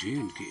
J&K।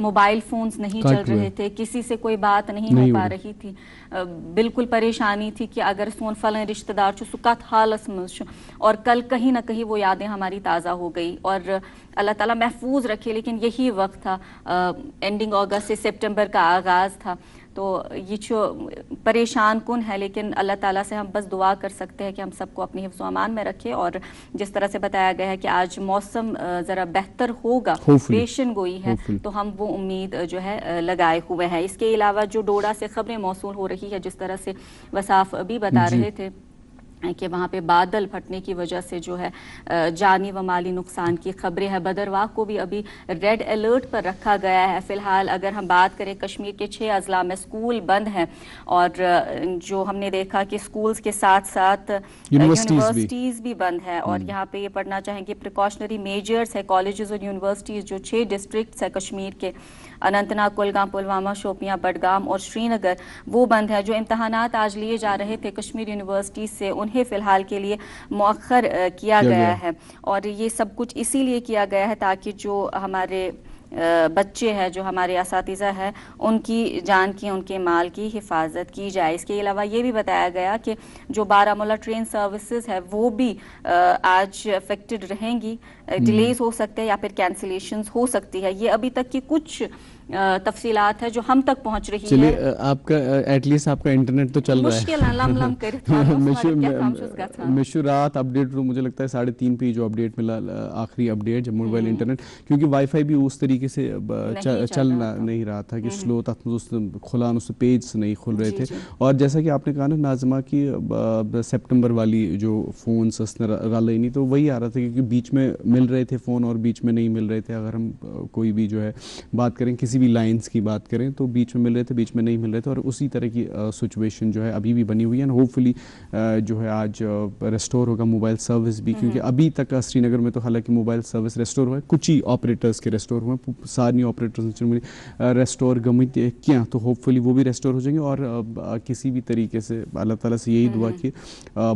Mobile phones نہیں چل رہے تھے, کسی سے کوئی بات نہیں ہو پا رہی تھی, بالکل پریشانی تھی کہ اگر سون فلن رشتہ دار چھُ سُہ کتھ حالس منٛز چھُ, اور کل کہیں نہ کہیں وہ یادیں ہماری تازہ ہو گئی, اور اللہ تعالیٰ محفوظ رکھے. لیکن یہی وقت تھا, اینڈنگ اگست سے سپٹمبر کا آغاز تھا, تو یہ چھو پریشان کن ہے. لیکن اللہ تعالیٰ سے ہم بس دعا کر سکتے ہیں کہ ہم سب کو اپنی حفظ و امان میں رکھے, اور جس طرح سے بتایا گیا ہے کہ آج موسم ذرا بہتر ہوگا, پیشن گوئی ہے, تو ہم وہ امید جو ہے لگائے ہوئے ہیں. اس کے علاوہ جو ڈوڈا سے خبریں موصول ہو رہی ہے, جس طرح سے وصاف ابھی بتا رہے تھے کہ وہاں پہ بادل پھٹنے کی وجہ سے جو ہے جانی و مالی نقصان کی خبریں ہیں. بدرواہ کو بھی ابھی ریڈ الرٹ پر رکھا گیا ہے. فی الحال اگر ہم بات کریں کشمیر کے 6 اضلاع میں اسکول بند ہیں, اور جو ہم نے دیکھا کہ اسکولز کے ساتھ ساتھ یونیورسٹیز بھی بند ہیں, اور یہاں پہ یہ پڑھنا چاہیں کہ پریکاشنری میجرز ہے. کالجز اور یونیورسٹیز جو 6 ڈسٹرکٹس ہیں کشمیر کے, اننت ناگ, کولگام, پلوامہ, شوپیاں, بڈگام اور شری نگر, وہ بند ہیں. جو امتحانات آج لیے جا رہے تھے کشمیر یونیورسٹی سے, انہیں فی الحال کے لیے مؤخر کیا گیا ہے, اور یہ سب کچھ اسی لیے کیا گیا ہے تاکہ جو ہمارے بچے ہیں, جو ہمارے اساتذہ ہیں, ان کی جان کی, ان کے مال کی حفاظت کی جائے. اس کے علاوہ یہ بھی بتایا گیا کہ جو بارہمولہ ٹرین سروسز ہے وہ بھی آج افیکٹڈ رہیں گی, ڈیلیز ہو سکتے ہیں یا پھر کینسلیشنز ہو سکتی ہے. یہ ابھی تک کی کچھ تفصیلات ہے جو ہم تک پہنچ رہی ہے. چلیے آپ کا ایٹ لیسٹ آپ کا انٹرنیٹ تو چل رہا ہے. مشکل لم لم کرت مشہور رات اپڈیٹ مجھے لگتا ہے 3:30 پہ جو اپڈیٹ ملا, آخری اپڈیٹ جب موبائل انٹرنیٹ, کیونکہ وائی فائی بھی اس طریقے سے چل نہیں رہا تھا کہ سلو, تک کھلا اس پیج سے نہیں کھل رہے تھے. اور جیسا کہ آپ نے کہا نا ناظمہ کی سپٹمبر والی جو فونس رل نہیں, تو وہی آ رہا تھا کیونکہ بیچ میں مل رہے تھے فون اور بیچ میں نہیں مل رہے تھے. اگر ہم کوئی بھی جو ہے بات کریں, کسی بھی لائنس کی بات کریں, تو بیچ میں مل رہے تھے, بیچ میں نہیں مل رہے تھے, اور اسی طرح کی سچویشن جو ہے ابھی بھی بنی ہوئی ہے. ہوپ فلی جو ہے آج ریسٹور ہوگا موبائل سروس بھی, کیونکہ ابھی تک سری نگر میں تو حالانکہ موبائل سروس ریسٹور ہوا ہے, کچھ ہی آپریٹرس کے ریسٹور ہوئے ہیں, سارے آپریٹرس ریسٹور گمت کیا, تو ہوپ فلی وہ بھی ریسٹور ہو جائیں گے. اور کسی بھی طریقے سے اللہ تعالیٰ سے یہی دعا کہ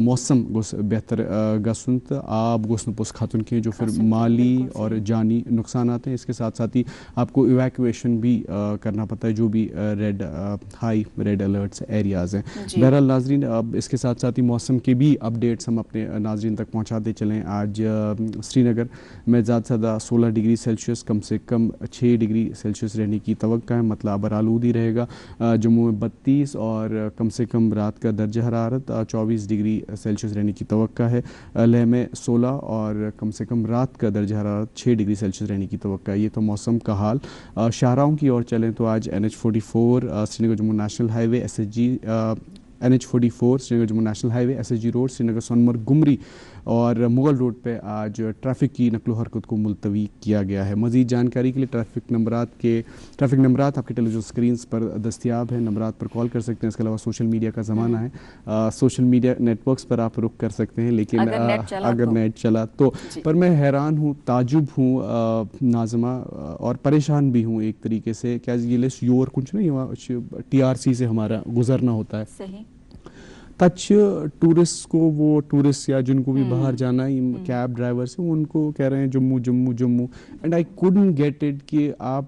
موسم گوس بہتر گسن, تو آب گوس پوس کھاتن کی, جو پھر مالی اور جانی نقصانات ہیں. اس کے ساتھ ساتھ ہی آپ کو ایویکویشن بھی کرنا پڑتا ہے جو بھی ہائی ریڈ الرٹس ایریاز ہیں. بہرحال ناظرین, اب اس کے ساتھ ساتھ ہی موسم کے بھی اپڈیٹس ہم اپنے ناظرین تک پہنچاتے چلیں. آج سری نگر میں زیادہ سے زیادہ 16 ڈگری سیلسیس, کم سے کم 6 ڈگری سیلسیس رہنے کی توقع ہے, مطلب ابر آلودی رہے گا. جموں میں 32 اور کم سے کم رات کا درجہ حرارت 24 ڈگری سیلسیس رہنے کی توقع ہے. لیہ میں 16 اور کم سے کم رات کا درجہ حرارت 6 ڈگری سیلسیس رہنے کی توقع ہے. یہ تو موسم کا حال. شاہراہوں کی اور چلیں تو آج NH44 سری نگر جموں نیشنل ہائی وے SSG NH44 سری نگر جموں نیشنل ہائی وے SSG روڈ سری نگر سونمرگ گمری اور مغل روڈ پہ آج ٹریفک کی نقل و حرکت کو ملتوی کیا گیا ہے. مزید جانکاری کے لیے ٹریفک نمبرات آپ کے ٹیلی ویژن اسکرینس پر دستیاب ہیں, نمبرات پر کال کر سکتے ہیں. اس کے علاوہ سوشل میڈیا کا زمانہ ہے, سوشل میڈیا نیٹ ورکس پر آپ رخ کر سکتے ہیں, لیکن اگر نیٹ چلا تو. پر میں حیران ہوں, تعجب ہوں ناظمہ, اور پریشان بھی ہوں ایک طریقے سے, کیا یہ لسٹ یور کچھ نہیں TRC سے ہمارا گزرنا ہوتا ہے. تچ ٹورسٹ کو, وہ ٹورسٹ یا جن کو بھی باہر جانا ہے, کیب ڈرائیور سے, ان کو کہہ رہے ہیں Jammu Jammu Jammu, and I couldn't get it کہ آپ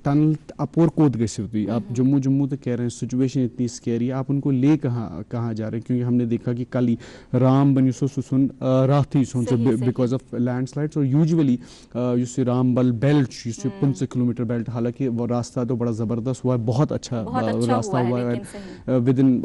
ٹنل اپور کوت گژھو تھی, آپ جموں جموں تو کہہ رہے ہیں سچویشن اتنی سکیری, آپ ان کو لے کہاں جا رہے ہیں, کیونکہ ہم نے دیکھا کہ کل ہی رام بنی سن رات ہی سن سے بیکاز آف لینڈ سلائڈس. اور یوزولی اس رام بل بیلٹ, اس 15 کلومیٹر بیلٹ, حالانکہ وہ راستہ تو بڑا زبردست ہوا ہے, بہت اچھا راستہ ہوا ہے. ود ان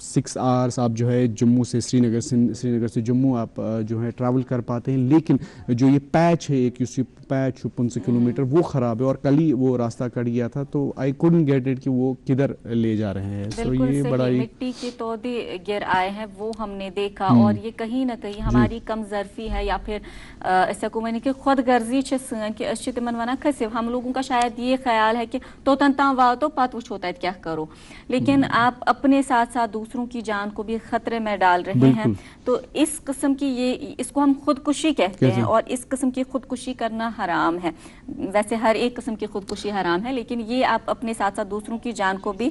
6 آورس آپ جو ہے جموں سے سری نگر سے جموں آپ جو ہے ٹریول کر پاتے ہیں. لیکن جو یہ پیچ ہے, ایک اس پیچ 15 کلومیٹر, وہ خراب ہے, اور کل ہی وہ راستہ کٹ گیا تھا, تو آئی کوڈنٹ گیٹ اٹ کہ وہ کدھر لے جا رہے ہیں. سو یہ بڑا مٹی کے تودے گر آئے ہیں, وہ ہم نے دیکھا, اور یہ کہیں نہ کہیں ہماری کم ظرفی ہے, یا پھر ایسا کو میں نے کہ خود غرضی سن کہ اس تمن ونان کھسو. ہم لوگوں کا شاید یہ خیال ہے کہ توتن تام واتو پت وچھو تت کیا کرو, لیکن آپ اپنے ساتھ ساتھ دوسروں کی جان کو بھی خطرے میں ڈال رہے ہیں. تو اس قسم کی اس کو ہم خودکشی کہتے ہیں, اور اس قسم کی خودکشی کرنا حرام ہے. ویسے ہر ایک قسم کی خودکشی حرام ہے, لیکن یہ آپ اپنے ساتھ ساتھ دوسروں کی جان کو بھی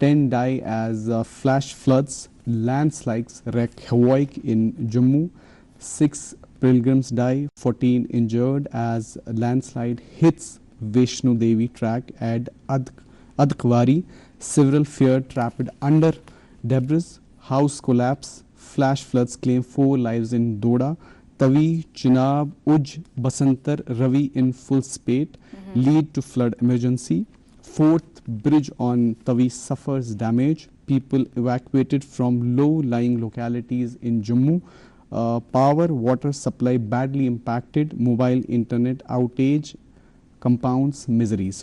10 die as flash floods, landslides wreak havoc in Jammu. 6 pilgrims die, 14 injured as landslide hits Vishnu Devi track at Adkwari. Several fear trapped under debris. House collapse. Flash floods claim 4 lives in Doda. Tavi, Chinab, Uj, Basantar, Ravi in full spate lead to flood emergency. 4th bridge on Tavi suffers damage. People evacuated from low-lying localities in Jammu. Power, water supply badly impacted. Mobile internet outage compounds miseries.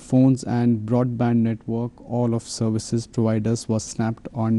phones and broadband network all of services providers was snapped on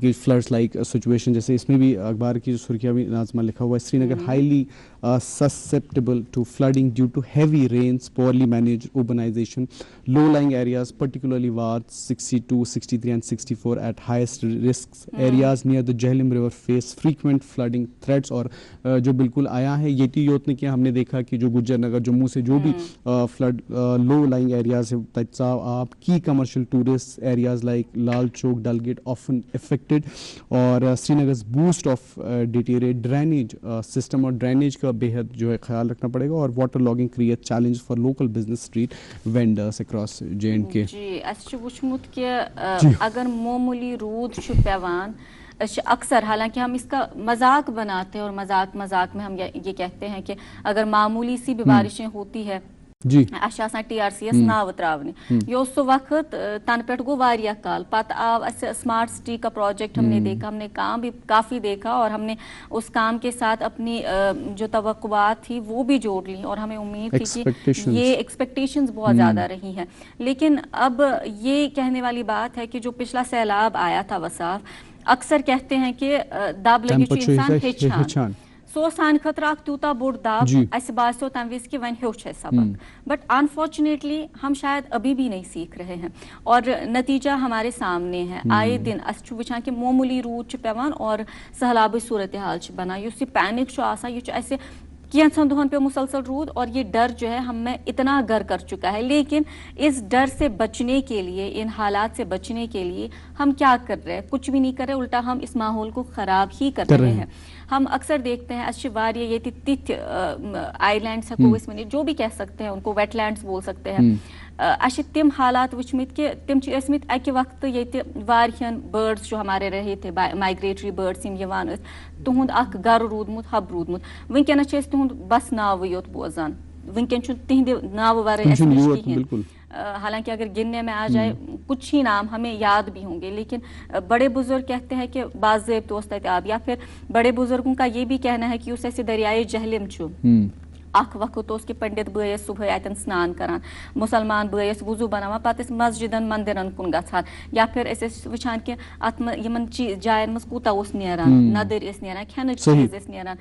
کہ floods like situation, جیسے اس میں بھی اخبار کی جو سرخیاں بھی ناظمہ لکھا ہوا ہے, Srinagar highly susceptible to flooding due to heavy rains, poorly managed urbanization, low-lying areas, particularly wards 62, 63 and 64 at highest risks. Areas near the Jhelum river face frequent flooding threats. اور جو بالکل آیا ہے یتی یوت نے کیا, ہم نے دیکھا کہ جو گجر نگر جموں سے جو بھی فلڈ لو لائنگ ایریاز ہے تجا آپ کی commercial tourist areas like Lal Chowk ڈل گیٹ آفن افیکٹڈ. اور Srinagar boast of deteriorate drainage system, اور ڈرینیج کا بے حد جو ہے خیال رکھنا پڑے گا. اور water logging create challenge for local business street vendors across J and K. جی اس وچمت کہ اگر معمولی رود پیوان اکثر, حالانکہ ہم اس کا مذاق بناتے ہیں اور مذاق میں ہم یہ کہتے ہیں کہ اگر معمولی سی بھی بارشیں ہوتی ہے جی ٹی آر سی یس ناو تراؤنی, یہ سو وقت تن پہ گو واریاہ کال, پتہ آو اسمارٹ سٹی کا پروجیکٹ ہم نے دیکھا, ہم نے کام بھی کافی دیکھا اور ہم نے اس کام کے ساتھ اپنی جو توقعات تھی وہ بھی جوڑ لی, اور ہمیں امید تھی کہ یہ ایکسپیکٹیشنز بہت زیادہ رہی ہیں. لیکن اب یہ کہنے والی بات ہے کہ جو پچھلا سیلاب آیا تھا وساف, اکثر کہتے ہیں کہ دب لگی انسان ہیچھان, سو سان خطرہ اخ تیوتا بوڑ دب اس باسو تم وز کہ ون ہیوچ ہے سبق, بٹ انفارچونیٹلی ہم شاید ابھی بھی نہیں سیکھ رہے ہیں اور نتیجہ ہمارے سامنے ہے. آئے دن اس وچان کہ معمولی رود پیوان اور سہلاب صورتحال بنان, اس یہ پینک آسان, یہ ایسے کینچن دہن پہ مسلسل رود, اور یہ ڈر جو ہے ہم میں اتنا گر کر چکا ہے. لیکن اس ڈر سے بچنے کے لیے, ان حالات سے بچنے کے لیے ہم کیا کر رہے ہیں؟ کچھ بھی نہیں کر رہے, الٹا ہم اس ماحول کو خراب ہی کر رہے ہیں. ہم اکثر دیکھتے ہیں اچھی واریہ یہ تتھ آئی لینڈس ہیکو اس میں جو بھی کہہ سکتے ہیں, ان کو ویٹ لینڈس بول سکتے ہیں, اچھ تم حالات وچمت کہ تم ٲسمٕتۍ اکہ وقت یہ واریاہن برڈس جو ہمارے رہے تھے مائگریٹری برڈس یم یوان ٲسۍ, تہند اکھ گر روٗدمُت حب روٗدمُت. ونکیٚنس چھِ أسۍ تہند بس ناوٕے یوت بوزان, ونکیٚن چھُ تہندِ ناوٕ ورٲے اسہِ نِش کِہیٖنۍ. حالانکہ اگر گننے میں آ جائے کچھ ہی نام ہمیں یاد بھی ہوں گے, لیکن بڑے بزرگ کہتے ہیں کہ باضابطہ اوس تتہِ آب, یا پھر بڑے بزرگوں کا یہ بھی کہنا ہے کہ اس ایسے دریائے جہلم چھُ اخ وقت اس کہ پنڈت بھائی صبح اتن سنان کران, مسلمان بھائی وضو بناوان, پتہ مسجدن مندرن کن گژھان, یا پھر وچھان کہ ات یمن جائن مز کوتاہ اوس نیران, ندر ٲسۍ نیران, کھٮ۪نٕچ چیٖز ٲسۍ نیران,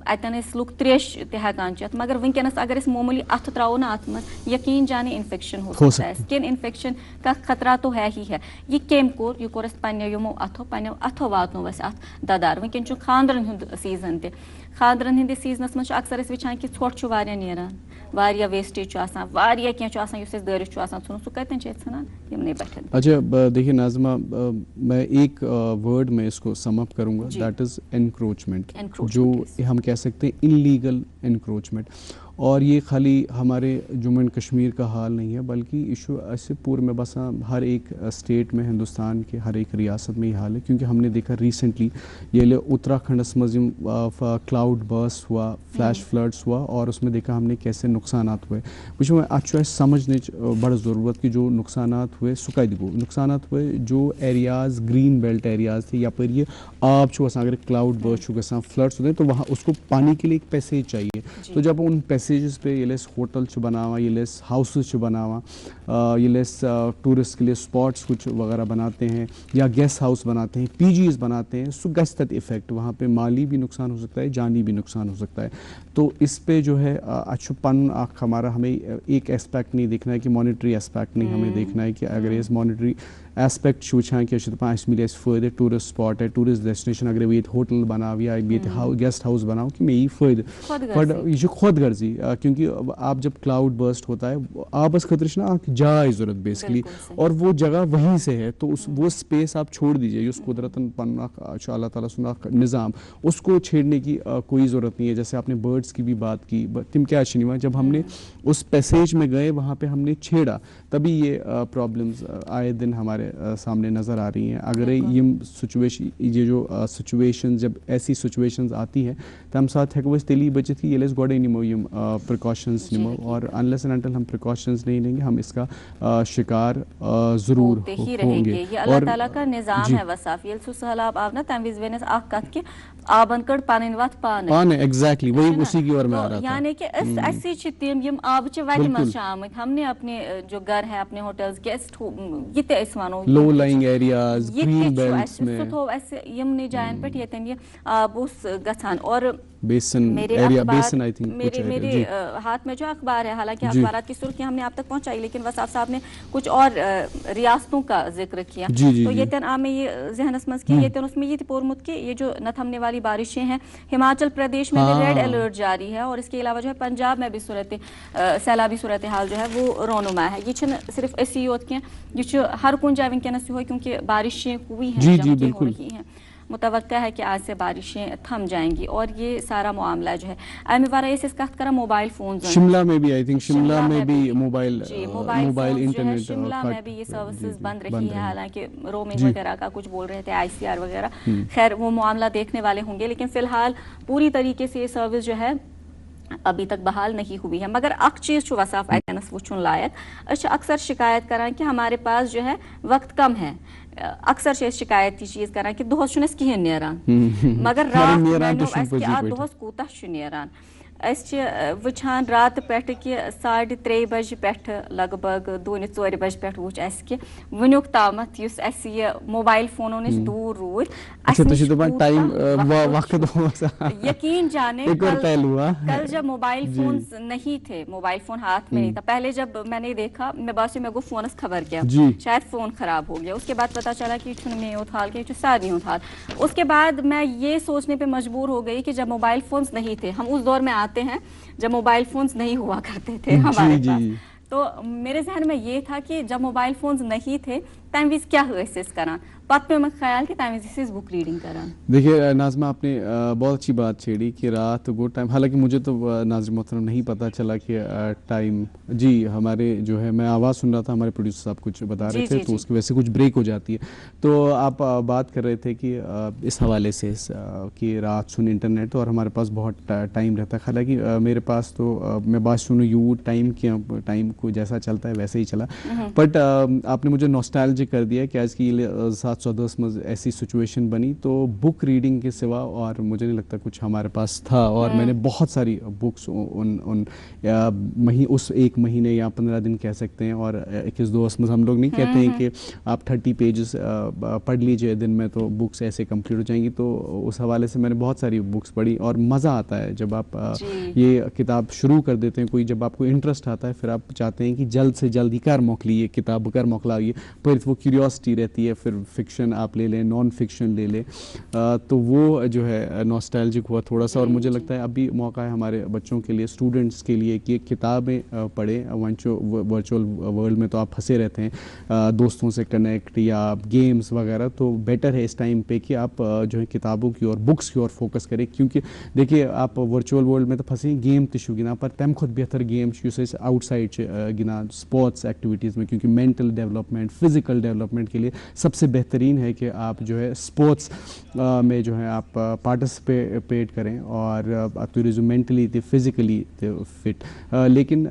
اتن ٲسۍ لُکھ تریش تہِ ہٮ۪کان چٮ۪تھ. مگر ونکیٚنس اگر أسۍ معمولی اتھ تراوو نا ات مز, یقین جانے انفیکشن ہو سکتا ہے, سکن انفیکشن کا خطرہ تو ہے ہی ہے. یہ کٔمۍ کوٚر؟ یہ کوٚر اسہِ پننیو یِمو پننیو اتھو واتنو اسہِ اتھ ددار. ونکیٚن چھُ خاندرن ہُنٛد سیزن تہِ, خاندرن ہندس سیزنس مز اکثر أسۍ وچھان کہ ژھۄٹھ چھُ واریاہ نیران, واریاہ ویسٹیج چھُ آسان, واریاہ کینٛہہ چھُ آسان یُس اسہِ دٲرِتھ چھُ آسان ژھُنُن, سُہ کتٮ۪ن چھِ أسۍ ژھٕنان؟ یمنٕے پٮ۪ٹھ. اچھا دیکھیے ناظمہ, میں ایک ورڈ میں اس کو سم اپ کروں گا, دیٹ از انکروچمنٹ, جو ہم کہہ سکتے ہیں انلیگل انکروچمنٹ. اور یہ خالی ہمارے جموں اینڈ کشمیر کا حال نہیں ہے, بلکہ ایشو ایسے پورے میں بسان ہر ایک اسٹیٹ میں, ہندوستان کے ہر ایک ریاست میں یہ حال ہے. کیونکہ ہم نے دیکھا ریسنٹلی یہ اتراکھنڈس مز کلاؤڈ برسٹ ہوا, فلیش فلڈس ہوا, اور اس میں دیکھا ہم نے کیسے نقصانات ہوئے. وچھو اتھ سمجھنچ بڑا ضرورت کہ جو نقصانات ہوئے سہ کت گو. نقصانات ہوئے جو ایریاز گرین بیلٹ ایریاز تھے, یپر یہ آب چھُ وسان, اگر کلاؤڈ برسٹ چھُ گژھان, فلڈس ہوتے ہیں, تو وہاں اس کو پانی کے لیے ایک پیسیج چاہیے. تو جب ان پیسیجز پہ یہ ہوٹل بنانا, یہ ہاؤسز بنانا, یہ ٹورسٹ کے لیے اسپاٹس کچھ وغیرہ بناتے ہیں, یا گیسٹ ہاؤس بناتے ہیں, پی جیز بناتے ہیں, سو گژھِ تتہِ افیکٹ. وہاں پہ مالی بھی نقصان ہو سکتا ہے, جانی بھی نقصان ہو سکتا ہے. تو اس پہ جو ہے اچھا پن ہمارا, ہمیں ایک اسپیکٹ نہیں دیکھنا ہے کہ مانیٹری اسپیکٹ نہیں ہمیں دیکھنا ہے کہ اگر اس مانیٹری اسپیکٹ وچھان کہ دپان اس ملے فائدہ, ٹورسٹ سپاٹ ہے, ٹورسٹ ڈیسٹنیشن, اگر یہ ہوٹل بناو یا گیسٹ ہاؤس بناو کہ میں یہ فائدہ, یہ خود غرضی. کیونکہ آپ جب کلاؤڈ برسٹ ہوتا ہے, آبس خطرہ اخ جائے ضرورت بیسکلی, اور وہ جگہ وہیں سے ہے, تو وہ اسپیس آپ چھوڑ دیجیے. اس قدرتن پن اللہ تعالیٰ سن نظام, اس کو چھیڑنے کی کوئی ضرورت نہیں ہے. جیسے آپ نے برڈس کی بھی بات کی, تم کیا جب ہم نے اس پیسیج میں گئے, وہاں پہ ہم نے چھیڑا, تبھی یہ پرابلمز آئے دن ہمارے سامنے نظر آ رہی ہیں. اگر یہ جو سچویشن, جب ایسی سچویشنز آتی ہیں تم ساتھ ہیکو اس تیلی بچت کہ یہ گوڑے نمو یم پریکاشنز نمو, اور انلیس اینڈ انٹل ہم پریکاشنز نہیں لیں گے, ہم اس کا شکار ضرور ہوں گے. یہ اللہ تعالیٰ کا نظام ہے وصاف. یل سو سہلاب آو نا تم وز ونس اخ کت کہ آبن کڑ پنن وت پانے, ایگزیکٹلی وہی اسی کی اور میں آ رہا تھا. یعنی کہ اسی چھ تم یم آب چہ وتہ مز آمت, ہم نے اپنے جو گھر ہے, اپنے ہوٹلز, گیسٹ یہ تہ ونو ونو لو لائنگ ایریاز گرین بیلٹس میں سو ایسے یمنی جائن پہ یتن یہ آب اس گژھان اور بیسن میرے ایریا اخبار بیسن آئی تھنک میرے ہاتھ میں جو اخبار ہے حالانکہ اخبارات کی سرخی ہم نے آپ تک پہنچائی لیکن وصاف صاحب نے کچھ اور ریاستوں کا ذکر کیا تو یتن آ میں یہ ذہنس مز کہ یتن اس میں یہ پورمت کہ یہ جو نہ تھمنے والی بارشیں ہیں ہماچل پردیش میں بھی ریڈ الرٹ جاری ہے اور اس کے علاوہ جو ہے پنجاب میں بھی سیلابی صورتحال جو ہے وہ رونما ہے یہ صرف اسی یوت کی یہ ہر کن جائے ونکس یہ کیونکہ بارشیں ہوئی ہیں جم ہو رہی ہیں متوقع ہے کہ آج سے بارشیں تھم جائیں گی اور یہ سارا معاملہ جو ہے امی ورائے اس کت کرا موبائل فونز شملہ میں بھی آئی تھنک شملہ میں بھی موبائل انٹرنیٹ شملہ میں بھی یہ سروسز بند رہی ہے حالانکہ رومنگ وغیرہ کا کچھ بول رہے تھے آئی سی آر وغیرہ خیر وہ معاملہ دیکھنے والے ہوں گے لیکن فی الحال پوری طریقے سے یہ سروس جو ہے ابھی تک بحال نہیں ہوئی ہے مگر اخ چیز وصاف اتنس وچن لائق اکثر شکایت کران کہ ہمارے پاس جو ہے وقت کم ہے اکثر شکایت یہ چیز کران کہ دہس کہین نیران مگر رات دہس کوتہ نیران وچان رات پہ کہ 3:30 بجے پہ لگ بھگ 2-4 بجے پہ وچ اس کہ ونیک تامت اس اس یہ موبائل فونوں نش دور روز یقین جانے کل جب موبائل فونز نہیں تھے موبائل فون ہاتھ میں نہیں تھا پہلے جب میں نے دیکھا میں باسی میں گو فونس خبر کیا شاید فون خراب ہو گیا اس کے بعد پتا چلا کہ میں اتھال کے سارے اتھال اس کے بعد میں یہ سوچنے پہ مجبور ہو گئی کہ جب موبائل فونز نہیں تھے ہم اس دور میں آتے ہیں جب موبائل فونز نہیں ہوا کرتے تھے ہمارے پاس تو میرے ذہن میں یہ تھا کہ جب موبائل فونز نہیں تھے تم وز کیا اس کران پتہ پہ میں خیال کہ تم وز بک ریڈنگ کران دیکھیے ناظمہ آپ نے بہت اچھی بات چھیڑی کہ رات کو ٹائم حالانکہ مجھے تو ناظر محترم نہیں پتہ چلا کہ ٹائم ہمارے جو ہے میں آواز سن رہا تھا ہمارے پروڈیوسر صاحب کچھ بتا رہے تھے تو اس کی وجہ سے کچھ بریک ہو جاتی ہے تو آپ بات کر رہے تھے کہ اس حوالے سے کہ رات سن انٹرنیٹ اور ہمارے پاس بہت ٹائم رہتا ہے حالانکہ میرے پاس تو میں بات سنوں یوں ٹائم کو جیسا چلتا ہے ویسے ہی چلا بٹ آپ نے مجھے نوسٹالجک کر دیا کہ آج کی 2014 میں ایسی سچویشن بنی تو بک ریڈنگ کے سوا اور مجھے نہیں لگتا کچھ ہمارے پاس تھا اور میں نے بہت ساری بکس اس ایک مہینے یا 15 دن کہہ سکتے ہیں اور 21 دوست میں ہم لوگ نہیں کہتے ہیں کہ آپ 30 پیجز پڑھ لیجئے دن میں تو بکس ایسے کمپلیٹ ہو جائیں گی تو اس حوالے سے میں نے بہت ساری بکس پڑھی اور مزہ آتا ہے جب آپ یہ کتاب شروع کر دیتے ہیں کوئی جب آپ کو انٹرسٹ آتا ہے پھر آپ چاہتے ہیں کہ جلد سے جلد ہی کر موکلیے کتاب کر موکلائیے پھر وہ کیوریوسٹی رہتی ہے پھر فکشن آپ لے لیں نان فکشن لے لیں تو وہ جو ہے نوسٹالجک ہوا تھوڑا سا اور مجھے لگتا ہے ابھی موقع ہے ہمارے بچوں کے لیے اسٹوڈنٹس کے لیے کہ کتابیں پڑھیں ورچوئل ورلڈ میں تو آپ پھنسے رہتے ہیں دوستوں سے کنیکٹ یا گیمز وغیرہ تو بیٹر ہے اس ٹائم پہ کہ آپ جو ہے کتابوں کی اور بکس کی اور فوکس کریں کیونکہ دیکھیے آپ ورچوئل ورلڈ میں تو پھنسے گیم تشو گنا پر تمہ کھت بہتر گیم اس آؤٹ سائڈ گنا اسپورٹس ایکٹیویٹیز میں کیونکہ مینٹل ڈیولپمنٹ فزیکل ڈیولپمنٹ کے لیے سب سے بہترین ہے کہ آپ جو ہے اسپورٹس میں جو ہے آپ پارٹیسپیٹ کریں اور تو مینٹلی تو فزیکلی فٹ لیکن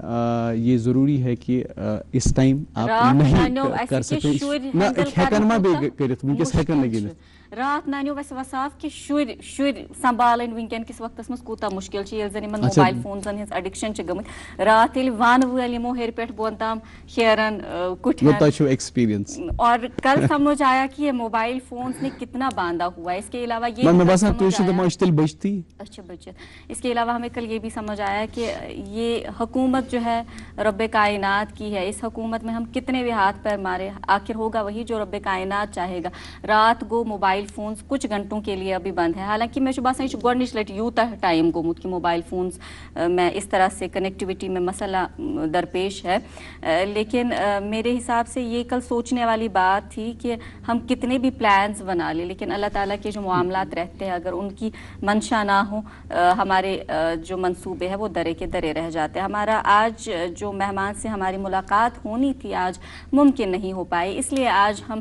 یہ ضروری ہے کہ اس ٹائم آپ نہیں کر سکتے رات نانیو ویسے وصاف کہ شر سنبھالن ونکن کس وقت مز کوتا مشکل یل زن موبائل فونزن ہز اڈکشن گمت رات یل وان ول یمو ہیر پہ بون تام شیرن ایکسپیرینس اور کل سمجھ آیا کہ یہ موبائل فونز نے کتنا باندھا ہوا ہے اس کے علاوہ یہ اس کے علاوہ ہمیں کل یہ بھی سمجھ آیا کہ یہ حکومت جو ہے رب کائنات کی ہے اس حکومت میں ہم کتنے بھی ہاتھ پیر مارے آخر ہوگا وہی جو رب کائنات چاہے گا رات گو موبائل فونز کچھ گھنٹوں کے لیے ابھی بند ہے حالانکہ میں باسان یہ گۄڈنِچ لٹہِ یوتاہ ٹائم گومت کہ موبائل فونز میں اس طرح سے کنیکٹیوٹی میں مسئلہ درپیش ہے لیکن میرے حساب سے یہ کل سوچنے والی بات تھی کہ ہم کتنے بھی پلانز بنا لیں لیکن اللہ تعالیٰ کے جو معاملات رہتے ہیں اگر ان کی منشا نہ ہو ہمارے جو منصوبے ہیں وہ درے کے درے رہ جاتے ہیں ہمارا آج جو مہمان سے ہماری ملاقات ہونی تھی آج ممکن نہیں ہو پائی اس لیے آج ہم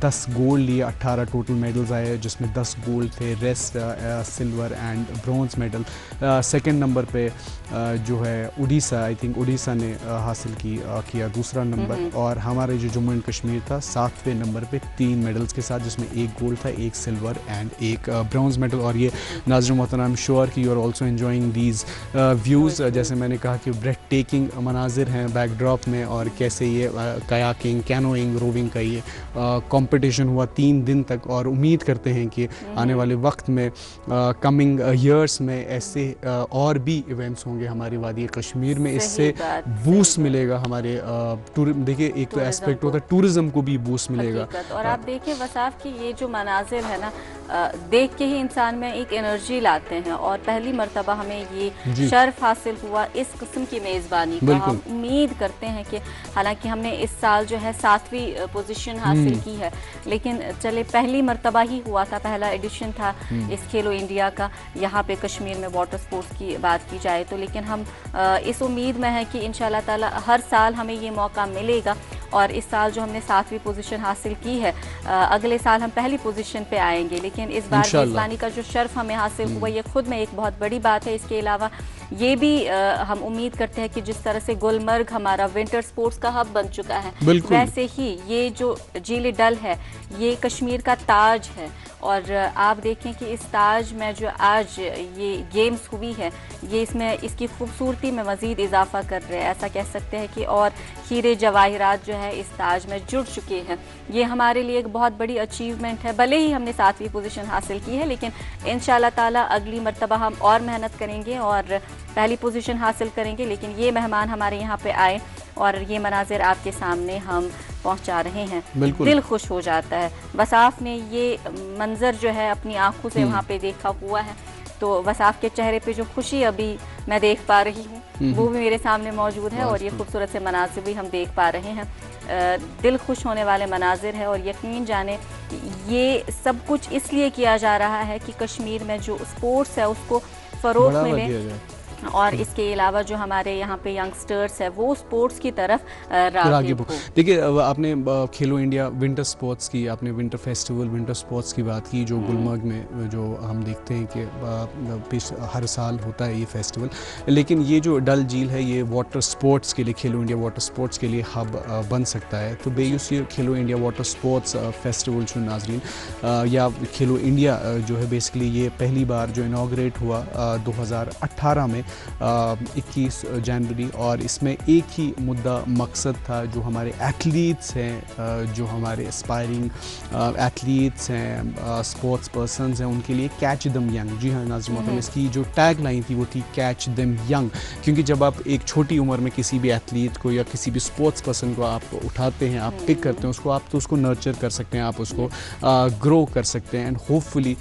10 10 گولڈ لیے, 18 ٹوٹل میڈلز آئے جس میں 10 گولڈ تھے, rest silver and bronze medal. Second number پہ جو ہے اڑیسہ, آئی تھنک اڑیسہ نے حاصل کیا دوسرا نمبر, اور ہمارے جو جموں اینڈ کشمیر تھا 7ویں نمبر پہ 3 میڈلز کے ساتھ, جس میں 1 گولڈ تھا, 1 سلور اینڈ 1 برونز میڈل. اور یہ ناظرین محترم, آئی ایم شیور کہ you are also enjoying these views. جیسے میں نے کہا کہ بریتھ ٹیکنگ مناظر ہیں بیک ڈراپ میں, اور کیسے یہ کیاکنگ, کینوئنگ, روونگ کا یہ کمپٹیشن ہوا 3 دن تک, اور امید کرتے ہیں کہ آنے والے وقت میں کمنگ ایئرس میں ایسے اور بھی ایونٹس ہوں گے ہماری وادی کشمیر میں. اس سے بوسٹ ملے گا ہمارے, دیکھیے ایک تو ایسپیکٹ ہوتا ہے ٹورزم کو بھی بوسٹ ملے گا. اور آپ دیکھیں وصاف کی یہ جو مناظر ہے نا, دیکھ کے ہی انسان میں ایک انرجی لاتے ہیں, اور پہلی مرتبہ ہمیں یہ شرف حاصل ہوا اس قسم کی میزبانی کا. ہم امید کرتے ہیں کہ حالانکہ ہم نے اس سال جو ہے 7ویں پوزیشن حاصل کی ہے, لیکن چلے پہلی مرتبہ ہی ہوا تھا, پہلا ایڈیشن تھا اس کھیلو انڈیا کا یہاں پہ کشمیر میں واٹر سپورٹس کی بات کی جائے تو. لیکن ہم اس امید میں ہیں کہ انشاءاللہ تعالی ہر سال ہمیں یہ موقع ملے گا, اور اس سال جو ہم نے 7ویں پوزیشن حاصل کی ہے, اگلے سال ہم پہلی پوزیشن پہ آئیں گے. لیکن اس بار میزبانی کا جو شرف ہمیں حاصل ہوا یہ خود میں ایک بہت بڑی بات ہے. اس کے علاوہ یہ بھی ہم امید کرتے ہیں کہ جس طرح سے گلمرگ ہمارا ونٹر سپورٹس کا ہب بن چکا ہے, ویسے ہی یہ جو جھیل ڈل ہے یہ کشمیر کا تاج ہے. اور آپ دیکھیں کہ اس تاج میں جو آج یہ گیمز ہوئی ہے یہ اس کی خوبصورتی میں مزید اضافہ کر رہے ہیں. ایسا کہہ سکتے ہیں کہ اور ہیرے جواہرات جو ہے اس تاج میں جڑ چکے ہیں. یہ ہمارے لیے ایک بہت بڑی اچیومنٹ ہے. بھلے ہی ہم نے 7ویں پوزیشن حاصل کی ہے, لیکن انشاءاللہ تعالی اگلی مرتبہ ہم اور محنت کریں گے اور پہلی پوزیشن حاصل کریں گے. لیکن یہ مہمان ہمارے یہاں پہ آئے اور یہ مناظر آپ کے سامنے ہم پہنچا رہے ہیں, دل خوش ہو جاتا ہے. وصاف نے یہ منظر جو ہے اپنی آنکھوں سے وہاں پہ دیکھا ہوا ہے, تو وصاف کے چہرے پہ جو خوشی ابھی میں دیکھ پا رہی ہوں وہ بھی میرے سامنے موجود ہے, اور یہ خوبصورت سے مناظر بھی ہم دیکھ پا رہے ہیں. دل خوش ہونے والے مناظر ہیں, اور یقین جانے یہ سب کچھ اس لیے کیا جا رہا ہے کہ کشمیر میں جو اسپورٹس ہے اس کو فروغ ملے, اور اس کے علاوہ جو ہمارے یہاں پہ ینگسٹرز ہے وہ سپورٹس کی طرف راغب ہو. دیکھیے آپ نے کھیلو انڈیا ونٹر سپورٹس کی, آپ نے ونٹر فیسٹیول ونٹر سپورٹس کی بات کی, جو گلمرگ میں جو ہم دیکھتے ہیں کہ ہر سال ہوتا ہے یہ فیسٹیول. لیکن یہ جو ڈل جھیل ہے یہ واٹر سپورٹس کے لیے, کھیلو انڈیا واٹر سپورٹس کے لیے ہب بن سکتا ہے. تو بیس یہ کھیلو انڈیا واٹر سپورٹس فیسٹیول جو ناظرین یا کھیلو انڈیا جو ہے بیسکلی یہ پہلی بار جو انوگریٹ ہوا 2018 میں 21 جنوری, اور اس میں ایک ہی مدعا مقصد تھا جو ہمارے ایتھلیٹس ہیں, جو ہمارے اسپائرنگ ایتھلیٹس ہیں, اسپورٹس پرسنز ہیں, ان کے لیے کیچ دم ینگ. جی ہاں ناظرین محترم, اس کی جو ٹیگ لائن تھی وہ تھی کیچ دم ینگ, کیونکہ جب آپ ایک چھوٹی عمر میں کسی بھی ایتھلیٹ کو یا کسی بھی اسپورٹس پرسن کو آپ اٹھاتے ہیں, آپ پک کرتے ہیں اس کو, آپ تو اس کو نرچر کر سکتے ہیں, آپ اس کو گرو کر سکتے ہیں. اینڈ ہوپ فلی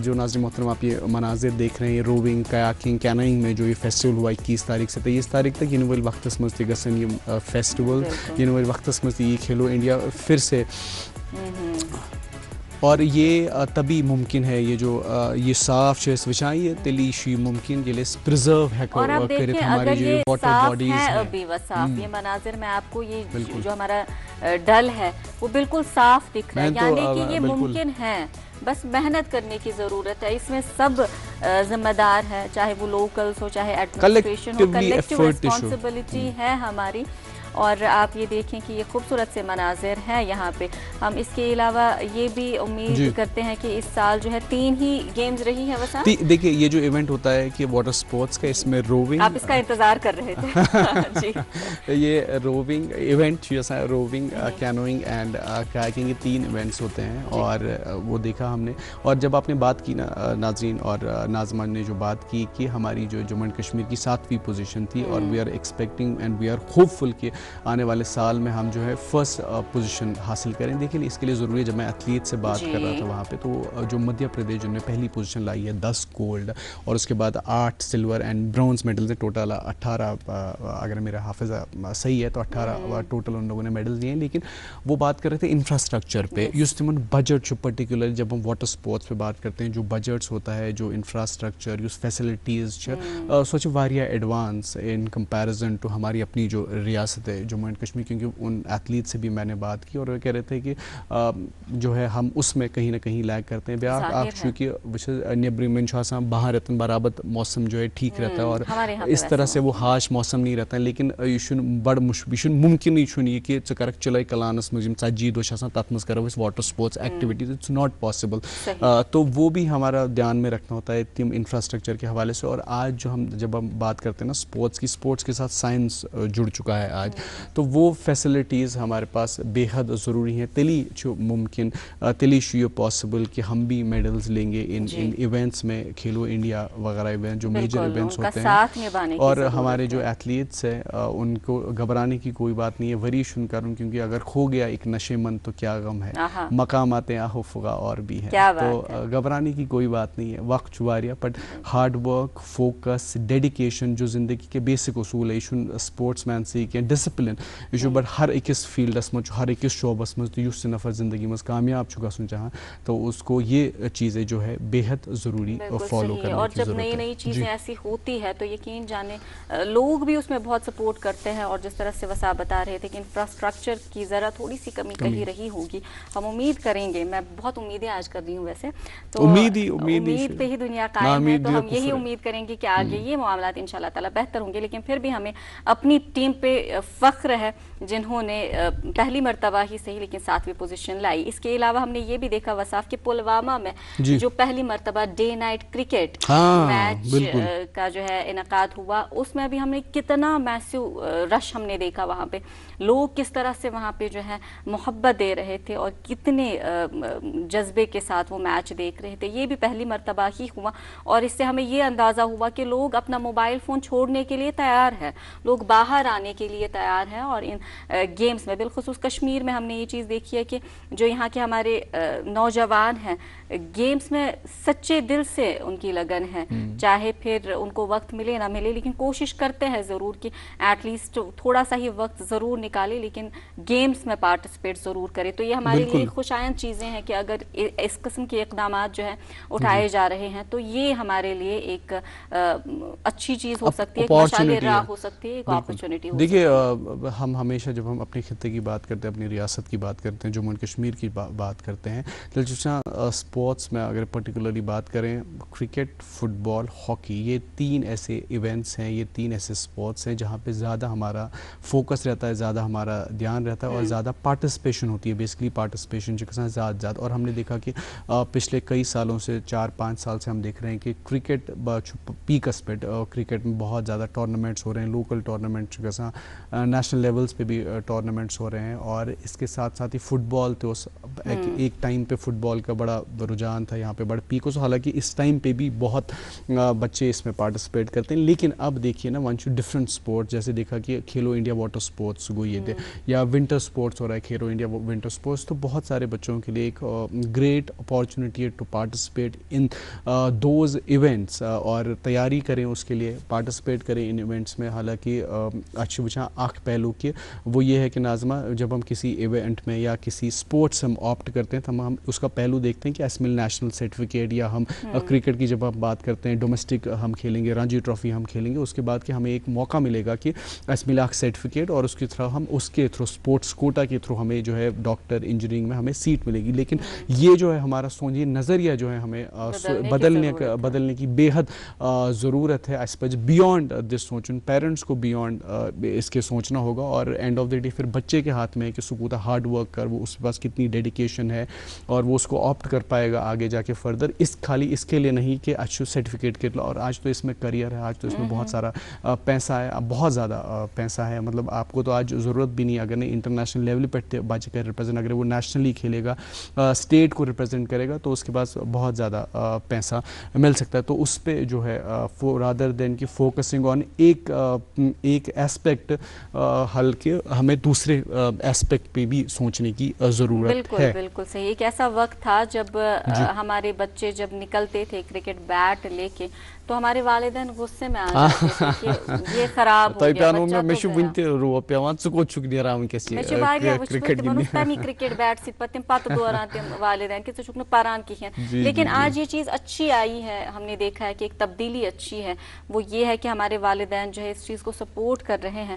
جو ناظرین محترم آپ یہ مناظر دیکھ رہے ہیں روونگ, کیاکنگ, کینوئنگ میں جو یہ فیسٹیول ہوا 21 تاریخ سے 23 تاریخ تک, ین ول وقتس مز تہ گژھن یہ فیسٹیول, ین ول وقتس مز یہ کھیلو انڈیا پھر سے. اور یہ تبھی ممکن ہے, یہ جو یہ صاف وچان یہ تیلی ممکن یل پرزرو کرت ہماری جو واٹر باڈیز ہیں. ابھی وصاف یہ مناظر میں آپ کو یہ جو ہمارا ڈل ہے وہ بالکل صاف دکھ رہا ہے, یعنی کہ یہ ممکن ہے, بس محنت کرنے کی ضرورت ہے. اس میں سب ذمہ دار ہے, چاہے وہ لوکلز ہو چاہے ایڈمنسٹریشن ہو, کلیکٹیو ریسپانسبلٹی ہے ہماری. اور آپ یہ دیکھیں کہ یہ خوبصورت سے مناظر ہیں یہاں پہ. ہم اس کے علاوہ یہ بھی امید کرتے ہیں کہ اس سال جو ہے 3 ہی گیمز رہی ہیں. وسام دیکھیے یہ جو ایونٹ ہوتا ہے کہ واٹر سپورٹس کا, اس میں روونگ, آپ اس کا انتظار کر رہے تھے جی, یہ روونگ ایونٹ روونگ, کینوئنگ اینڈ کیکنگ, یہ 3 ایونٹس ہوتے ہیں, اور وہ دیکھا ہم نے. اور جب آپ نے بات کی نا ناظرین اور ناظمان نے جو بات کی کہ ہماری جو جموں اینڈ کشمیر کی 7ویں پوزیشن تھی, اور we are expecting and we are hopeful کہ آنے والے سال میں ہم جو ہے فرسٹ پوزیشن حاصل کریں. دیکھیں اس کے لیے ضروری ہے, جب میں ایتھلیٹ سے بات کر رہا تھا وہاں پہ, تو جو مدھیہ پردیش جنہوں نے پہلی پوزیشن لائی ہے 10 گولڈ, اور اس کے بعد 8 سلور اینڈ برونز میڈلز ہیں, ٹوٹل 18, اگر میرا حافظہ صحیح ہے تو 18 ٹوٹل ان لوگوں نے میڈلز دیے ہیں. لیکن وہ بات کر رہے تھے انفراسٹرکچر پہ, اس تمن بجٹ پرٹیکولر جب ہم واٹر سپورٹس پہ بات کرتے ہیں, جو بجٹس ہوتا ہے, جو انفراسٹرکچر, اس فیسلٹیز سو واریاہ ایڈوانس ان کمپیرزن ٹو ہماری اپنی جو ریاست ہے جموں اینڈ کشمیر, کیونکہ ان ایتھلیٹ سے بھی میں نے بات کی اور وہ کہہ رہے تھے کہ جو ہے ہم اس میں کہیں نہ کہیں لیگ کرتے ہیں. بیاکھ اخ چونکہ نیبرمن باہر رتن برابر موسم جو ہے ٹھیک رہتا ہے اور اس طرح سے وہ ہاش موسم نہیں رہتا ہے, لیکن یہ بڑ یہ ممکن یہ کہ ژٕ کرکھ چلائی کلانس مجھ 40 دہ تک مز کرو water sports activities, it's not possible. تو وہ بھی ہمارا دھیان میں رکھنا ہوتا ہے تم انفراسٹرکچر کے حوالے سے. اور آج جو جب ہم بات کرتے ہیں نا اسپورٹس کی, اسپورٹس کے ساتھ سائنس جڑ چکا ہے آج, تو وہ فیسلٹیز ہمارے پاس بے حد ضروری ہیں. تیلی ممکن تیلی یہ پاسبل کہ ہم بھی میڈلز لیں گے ان ایونٹس میں, کھیلو انڈیا وغیرہ ایونٹ جو میجر ایونٹس ہوتے ہیں. اور ہمارے جو ایتھلیٹس ہیں ان کو گھبرانے کی کوئی بات نہیں ہے, وری شن کروں, کیونکہ اگر کھو گیا ایک نشے مند تو کیا غم ہے, مقامات احفغا اور بھی ہے, تو گھبرانے کی کوئی بات نہیں ہے. وقت واریا but hard work, focus, dedication جو زندگی کے بیسک اصول ہے, یہ سپورٹس مین سے کی ڈسپلن یہ بڑ ہر أکس فیلڈس مز, ہر أکس شعبس مز, تو اس نفر زندگی مز کامیاب گھن چاہان تو اس کو یہ چیزیں جو ہے بے حد ضروری فالو کرنے کی ضرورت ہے. اور جب نئی نئی چیزیں ایسی ہوتی ہے تو یقین جانے لوگ بھی اس میں بہت سپورٹ کرتے ہیں. اور جس طرح سے وسا بتا رہے تھے کہ انفراسٹرکچر کی ذرا تھوڑی سی کمی کہیں رہی ہوگی, ہم امید کریں گے, میں بہت امیدیں آج کر رہی ہوں ویسے تو امید پہ ہی دنیا قائم ہے, تو ہم یہی امید کریں گے کہ آگے یہ معاملات ان شاء اللہ تعالیٰ بہتر ہوں گے. لیکن پھر بھی ہمیں اپنی ٹیم پہ فخر ہے جنہوں نے پہلی مرتبہ ہی صحیح لیکن 7ویں پوزیشن لائی. اس کے علاوہ ہم نے یہ بھی دیکھا وصاف کہ پلوامہ میں جو پہلی مرتبہ ڈے نائٹ کرکٹ میچ کا جو ہے انعقاد ہوا, اس میں بھی ہم نے کتنا میسو رش ہم نے دیکھا وہاں پہ, لوگ کس طرح سے وہاں پہ جو ہے محبت دے رہے تھے اور کتنے جذبے کے ساتھ وہ میچ دیکھ رہے تھے. یہ بھی پہلی مرتبہ ہی ہوا اور اس سے ہمیں یہ اندازہ ہوا کہ لوگ اپنا موبائل فون چھوڑنے کے لیے تیار ہے, لوگ باہر آنے کے لیے تیار ہیں. اور ان گیمز میں بالخصوص کشمیر میں ہم نے یہ چیز دیکھی ہے کہ جو یہاں کے ہمارے نوجوان ہیں گیمز میں سچے دل سے ان کی لگن ہے, چاہے پھر ان کو وقت ملے نہ ملے, لیکن کوشش کرتے ہیں ضرور کہ ایٹ لیسٹ تھوڑا سا ہی وقت ضرور نکالے لیکن گیمز میں پارٹیسپیٹ ضرور کرے. تو یہ ہمارے لیے خوش آئند چیزیں ہیں کہ اگر اس قسم کے اقدامات جو ہیں اٹھائے جا رہے ہیں تو یہ ہمارے لیے ایک اچھی چیز ہو سکتی ہے, ایک مشعل راہ ہو سکتی ہے, ایک اپرچونٹی ہو سکتی ہے. دیکھیے ہم ہمیشہ جب ہم اپنے خطے کی بات کرتے ہیں, اپنی ریاست کی بات کرتے ہیں, جموں اینڈ کشمیر کی بات کرتے ہیں, اسپورٹس میں اگر پرٹیکولرلی بات کریں, کرکٹ, فٹ بال, ہاکی, یہ 3 ایسے ایونٹس ہیں, یہ 3 ایسے اسپورٹس ہیں جہاں پہ زیادہ ہمارا فوکس رہتا ہے, زیادہ ہمارا دھیان رہتا ہے اور زیادہ پارٹیسپیشن ہوتی ہے. بیسکلی پارٹیسپیشن جو کسان زیادہ اور ہم نے دیکھا کہ پچھلے کئی سالوں سے 4-5 سال سے ہم دیکھ رہے ہیں کہ کرکٹ پیکس پہ کرکٹ میں بہت زیادہ ٹورنامنٹس ہو رہے ہیں, لوکل ٹورنامنٹ گسان نیشنل لیولز پہ بھی ٹورنامنٹس ہو رہے ہیں. اور اس کے ساتھ ساتھ ہی فٹ بال تو ایک ٹائم پہ فٹ بال کا بڑا رجحان تھا, یہاں پہ بڑا پیک ہو, حالانکہ اس ٹائم پہ بھی بہت بچے اس میں پارٹیسپیٹ کرتے ہیں. لیکن اب دیکھیے نا ون شو ڈفرینٹ اسپورٹس, جیسے دیکھا کہ کھیلو انڈیا واٹر اسپورٹس کو یہ دے, یا ونٹر اسپورٹس ہو رہا ہے کھیلو انڈیا ونٹر اسپورٹس, تو بہت سارے بچوں کے لیے ایک گریٹ اپارچونیٹی ہے to participate in those events, اور تیاری کریں اس کے لیے, پارٹیسپیٹ کریں ان ایونٹس میں. حالانکہ اچھا وچھا آنکھ پہلو کہ وہ یہ ہے کہ ناظمہ جب ہم کسی ایونٹ میں یا کسی اسپورٹس ہم آپٹ کرتے ہیں تو ہم اس کا پہلو دیکھتے ہیں کہ اس مل نیشنل سرٹیفکیٹ, یا ہم کرکٹ کی جب ہم بات کرتے ہیں ڈومیسٹک ہم کھیلیں گے, رانجی ٹرافی ہم کھیلیں گے, اس کے بعد کہ ہمیں ایک موقع ملے گا کہ اس مل سرٹیفکیٹ اور اس کے تھرو ہم اس کے تھرو اسپورٹس کوٹا کے تھرو ہمیں جو ہے ڈاکٹر انجینئرنگ میں ہمیں سیٹ ملے گی. لیکن یہ جو ہے ہمارا سوچ, یہ نظریہ جو ہے ہمیں بدلنے کی بے حد ضرورت ہے. اس پہ بیانڈ دس سوچن, پیرنٹس کو بیانڈ اس کے سوچنا ہوگا, اور اینڈ آف دا ڈے پھر بچے کے ہاتھ میں ہے کہ اس کو ہارڈ ورک کر, وہ اس کے پاس کتنی ڈیڈیکیشن ہے اور وہ اس کو آپٹ کر پائے گا آگے جا کے فردر. خالی اس کے لیے نہیں کہ اچھا سرٹیفکیٹ کے, اور آج تو اس میں کریئر ہے, آج تو اس میں بہت سارا پیسہ ہے, بہت زیادہ پیسہ ہے. مطلب آپ کو تو آج ضرورت بھی نہیں, اگر نہیں انٹرنیشنل لیول پہ بچے کا ریپرزینٹ, اگر وہ نیشنلی کھیلے گا, اسٹیٹ کو ریپرزینٹ کرے گا, تو اس کے پاس بہت زیادہ پیسہ مل سکتا ہے. تو اس پہ جو ہے رادر دین کی فوکسنگ آن ایک ایسپیکٹ حل کے, ہمیں دوسرے ایسپیکٹ پہ بھی سوچنے کی ضرورت ہے. بالکل صحیح. ایک ایسا وقت تھا جب ہمارے بچے جب نکلتے تھے کرکٹ بیٹ لے کے تو ہمارے والدین غصے میں آ جاتے تھے کہ یہ خراب ہو گیا, کرکٹ بیٹ سی پتہ دوران تم والدین کہ ژٕ پران کہین. لیکن آج یہ چیز اچھی آئی ہے, ہم نے دیکھا ہے کہ ایک تبدیلی اچھی ہے, وہ یہ ہے کہ ہمارے والدین جو ہے اس چیز کو سپورٹ کر رہے ہیں.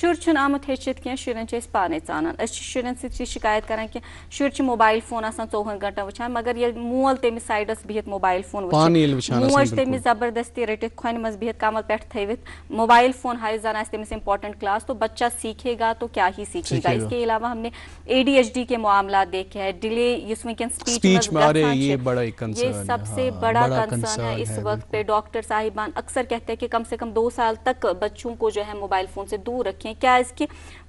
شُر چھُنہٕ آمُت ہیٚچھِتھ کینٛہہ شُرٮ۪ن چھِ أسۍ پانے ژانان أسۍ چھِ شُرٮ۪ن سۭتۍ چھِ شِکایت کران کہِ شُرۍ چھِ موبایل فون آسان 24 گھنٹن وٕچھان مگر ییٚلہِ مول تٔمِس سایڈس بِہِتھ موبایل فون وٕچھِ موج تٔمِس زبردستی رٔٹِتھ کھۄنہِ منٛز بِہِتھ کمل پٮ۪ٹھ تھٲوِتھ موبائل فون ہائی زن آئے تمس امپورٹنٹ کلاس تو بچہ سیکھے گا تو کیا ہی سیکھے گا. اس کے علاوہ ہم نے ADHD کے معاملات دیکھے ہیں, ڈیلے اس ونکن سپیچ یہ سب سے بڑا کنسرن ہے اس وقت پہ. ڈاکٹر صاحبان اکثر کہتے ہیں کہ کم سے کم 2 سال تک بچوں کو جو ہے موبائل فون سے دور رکھیں. کیا اس کی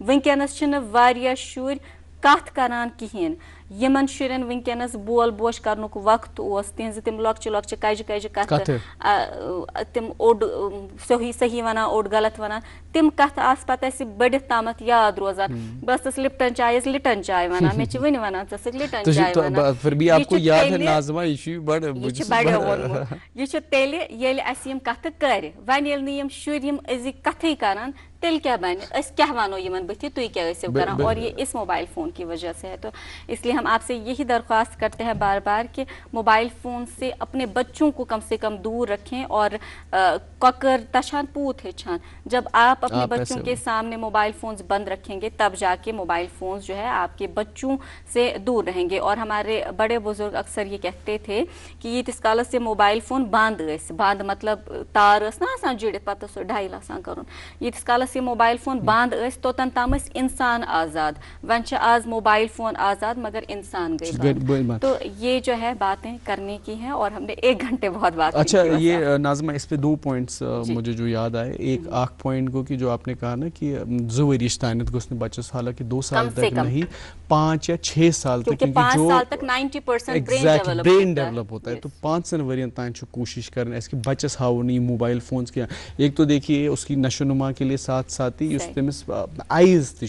ونکینس چھنہ واریاہ شُرۍ کتھ کران کہین یمن شُرین ونکینس بول بوش کرنک وقت اوس تہذ تم لۄکچہِ لۄکچہِ کجہِ کجہِ کتھ تم اوٚڑ صحیح ونان اوٚڑ غلط ونان تم کتھ آس پتہٕ اسہِ بٔڑِتھ تامتھ یاد روزان. بہٕ ٲسٕس لپٹن چاے لٹن چاے ونان مےٚ چھِ وٕنہِ ونان ژٕ ٲسٕکھ لٹن چاے ونان یہ چھُ تیٚلہِ ییٚلہِ اسہِ یِم کتھٕ کرِ. وۄنۍ ییٚلہِ نہٕ یِم شُرۍ یِم أزِکۍ کتھٕے کران تیٚلہِ کیٛاہ بنہِ أسۍ کیٛاہ ونو یِمن بٕتھِ تُہۍ کیٛاہ ٲسِو کران. اور یہ اس موبائل فون کی وجہ سے ہے. تو اس لیے ہم آپ سے یہی درخواست کرتے ہیں بار بار کہ موبائل فون سے اپنے بچوں کو کم سے کم دور رکھیں. اور کۄکر تچھان پوت ہیچھان, جب آپ اپنے بچوں کے سامنے موبائل فونز بند رکھیں گے تب جا کے موبائل فونز جو ہے آپ کے بچوں سے دور رہیں گے. اور ہمارے بڑے بزرگ اکثر یہ کہتے تھے کہ ییتِس کالس یہ موبائل فون بند ٲسۍ بند مطلب تار ٲس نا آسان جُڑِتھ پتہٕ سُہ ڈایل آسان کرُن ییتِس کالس یہ موبائل فون بند ٲسۍ توٚتن تام ٲسۍ انسان آزاد. وۄنۍ چھِ آز موبائل فون آزاد مگر انسان گئی بند. تو یہ جو ہے باتیں کرنے کی ہیں اور ہم نے 1 گھنٹے بہت بات کی. اچھا یہ ناظمہ اس پہ 2 پوائنٹس مجھے جو یاد آئے. ایک پوائنٹ کو کہ جو آپ نے کہا نا کہ 2 ؤرِش تانیتھ گوٚژھ نہٕ بچس حالانکہ 2 سال تک نہیں 5 یا 6 سال تک کیونکہ 5 سال تک 90% برین ڈیولپ ہوتا ہے. تو 5 ورین تان چھُ کوشش کریں اس کہ بچس ہاؤ نہیں موبائل فونز کیا. ایک تو دیکھیے اس کی نشو نما کے لیے ساتھ ساتھ ہی اس تمس آئیز تہ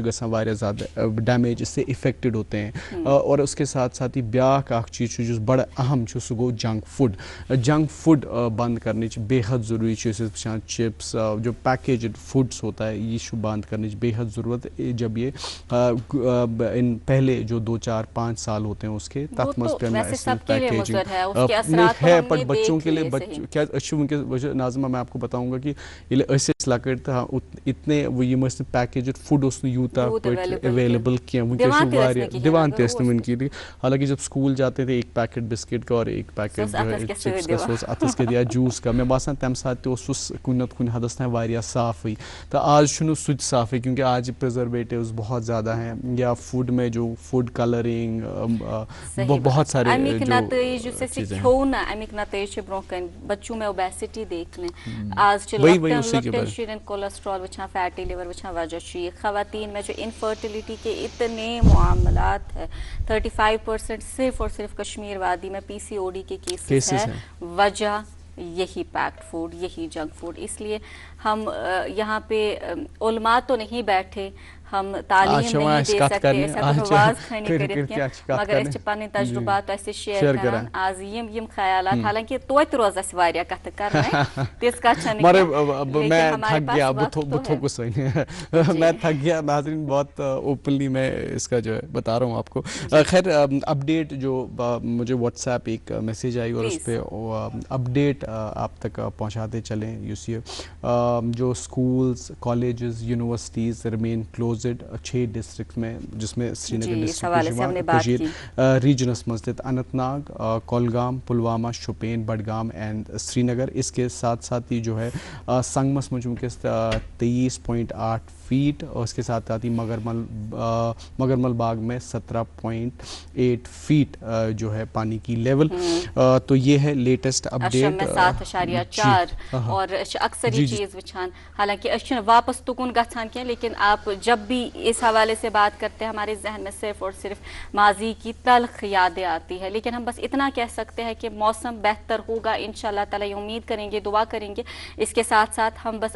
گژھان واریاہ زیادہ ڈیمیج اس سے افیکٹڈ ہوتے ہیں. اور اس کے ساتھ ساتھ ہی بیاکھ اکھ چیز جو بڑا اہم سہ گو جنک فوڈ. جنک فوڈ بند کرنے بے حد ضروری وچان چپس جو پیکیجڈ فوڈس ہوتا ہے یہ بند کرنے بے حد ضرورت. جب یہ ان پہلے جو 2 4 5 سال ہوتے ہیں اس کے تک مز پیکیجنگ ہے بٹ بچوں کے لیے کیا ناظمہ میں آپ کو بتاؤں گا کہ لکٹ تو اتنے پیکیجڈ فوڈ یوتا اویلیبل کی دان تھی. حالانکہ جب اسکول جاتے تھے ایک پیکٹ بسکٹ کا اور ایک پیکٹ چپس کا اتھس کے دیا جوس کا. میں باسان تمہ سات تہ کن نت کن حدس تام واریاہ صافی. تو آج چھ سہ صافی کیونکہ آج پرزرویٹوز بہت زیادہ ہیں یا فوڈ میں جو فوڈ کلرنگ بہت سارے نتائج امیک نتائج برو کن بچوں میں اوبیسٹی دیکھ لیں. آج لکٹن شرین کولیسٹرول وچھان فیٹی لیور وچھان وجہ یہ. خواتین میں جو انفرٹیلیٹی کے اتنے معاملات ہیں 35% صرف اور صرف کشمیر وادی میں PCOD کے کیسز ہیں. وجہ یہی پیکڈ فوڈ یہی جنک فوڈ. اس لیے ہم یہاں پہ علماء تو نہیں بیٹھے ہم تعلیم نہیں دے سکتے ایسا واز کھانی کرت کی مگر اس پن تجربات ایسے شیئر کران آز یم خیالات. حالانکہ توت روز اس واریاہ کتھ کرنا تس کا چھن میں تھک گیا بتھوکس میں تھک گیا. ناظرین بہت اوپنلی میں اس کا جو ہے بتا رہا ہوں آپ کو. خیر اپڈیٹ جو مجھے واٹس ایپ ایک میسیج آئی اور اس پہ اپڈیٹ آپ تک پہنچاتے چلیں. جو schools colleges universities remain close 6 district میں جس میں Srinagar district Kashmir regions مز Anantnag Kulgam Pulwama Shopian Budgam and Srinagar. اس کے ساتھ ساتھ ہی جو ہے سنگمس میں ونکس 23.8 فیٹ اور اس کے ساتھ ساتھ ہی مگرمل باغ میں 17.8 فیٹ جو ہے پانی کی لیول. تو یہ ہے لیٹسٹ اپڈیٹ 7.4 اور اکثر یہ چیز وچھان. حالانکہ واپس تکن گھان کی لیکن آپ جب بھی اس حوالے سے بات کرتے ہیں ہمارے ذہن میں صرف اور صرف ماضی کی تلخ یادیں آتی ہے. لیکن ہم بس اتنا کہہ سکتے ہیں کہ موسم بہتر ہوگا انشاءاللہ تعالی. امید کریں گے دعا کریں گے. اس کے ساتھ ساتھ ہم بس